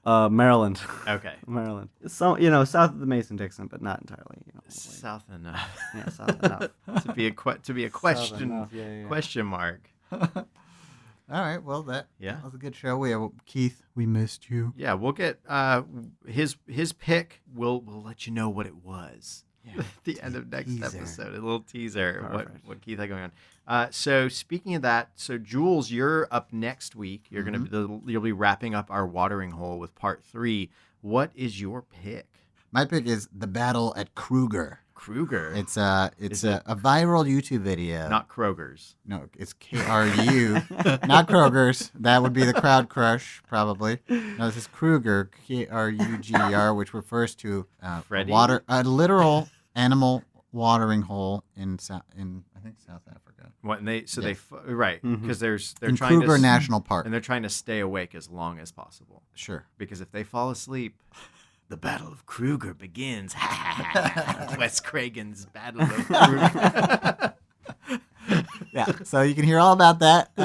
Maryland. Okay, Maryland. So south of the Mason-Dixon, but not entirely. south enough. Yeah, south enough. to be a question enough, yeah. question mark. All right. Well, that Yeah. was a good show. Keith, we missed you. Yeah, we'll get his pick. We'll let you know what it was. At the end of next Teaser. episode, a little teaser. Perfect. What Keith had going on. So speaking of that, so Jules, you're up next week. You're you'll be wrapping up our watering hole with part 3. What is your pick? My pick is The Battle at Kruger. Kruger. It's a viral YouTube video. Not Kroger's. No, it's KRU, not Kroger's. That would be the crowd crush, probably. No, this is Kruger, KRUGER, which refers to Freddy? a literal animal watering hole in I think South Africa. What? And they right because they're In trying Kruger to National Park. and they're trying to stay awake as long as possible Sure. because if they fall asleep, the Battle of Kruger begins. Wes Cragen's Battle of Kruger. Yeah, so you can hear all about that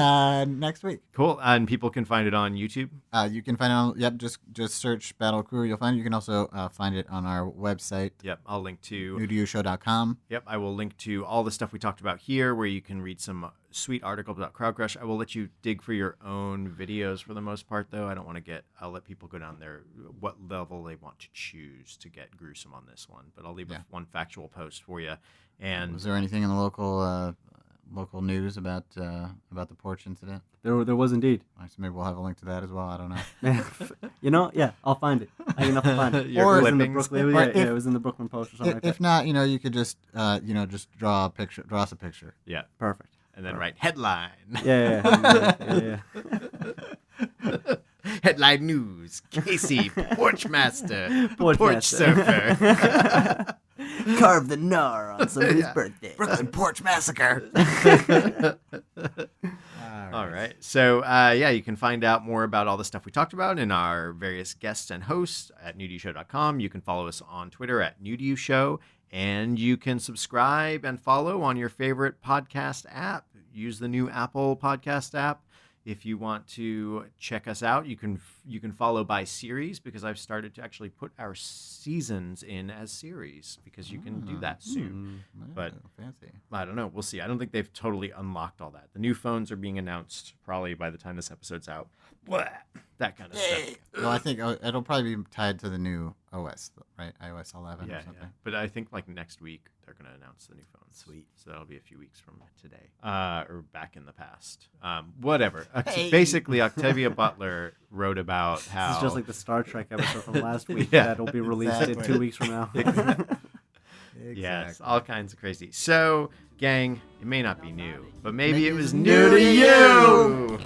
next week. Cool. And people can find it on YouTube. You can find it on, just search Battle Kruger. You'll find it. You can also find it on our website, Yep. I'll link to. newtoyoushow.com. Yep. I will link to all the stuff we talked about here, where you can read some sweet articles about Crowd Crush. I will let you dig for your own videos for the most part, though. I don't want to I'll let people go down there what level they want to choose to get gruesome on this one. But I'll leave one factual post for you. And Was there anything in the local news about the porch incident? There was indeed. So maybe we'll have a link to that as well. I don't know. Yeah, I'll find it. I enough to find it. Your Or it was in the clippings. Brooklyn. It was in the Brooklyn Post or something like If that. not, you could just just draw us a picture. yeah. Perfect. And then write headline. Yeah. Headline news. Casey, porch master. Porch Porch master. surfer. Carve the gnar on somebody's birthday. Brooklyn Porch Massacre. All right. So, you can find out more about all the stuff we talked about in our various guests and hosts at newtoshow.com. You can follow us on Twitter at newtoshow, and you can subscribe and follow on your favorite podcast app. Use the new Apple podcast app. If you want to check us out, you can follow by series, because I've started to actually put our seasons in as series, because you can do that soon. But fancy. I don't know. We'll see. I don't think they've totally unlocked all that. The new phones are being announced probably by the time this episode's out. Blah, that kind of stuff. Well, I think it'll probably be tied to the new OS, right? iOS 11 or something. Yeah. But I think like next week they're going to announce the new phone. Sweet. So that'll be a few weeks from today, or back in the past. Whatever. Basically, Octavia Butler wrote about how This is just like the Star Trek episode from last week Yeah. that'll be released in Exactly. 2 weeks from now. yes, all kinds of crazy. So, gang, it may not be new, but maybe Maybe it was it's new new to to you.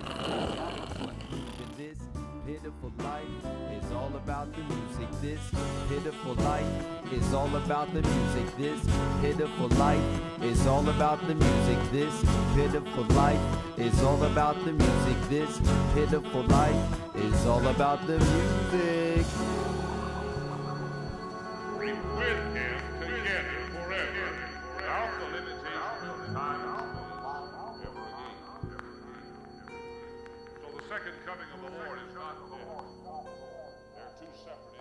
This pitiful life is all about the music. This pitiful life is all about the music. This pitiful life is all about the music. This pitiful life is all about the music. This pitiful life is all about the music. With him together forever. Now second coming of the Lord is not near. They're two separate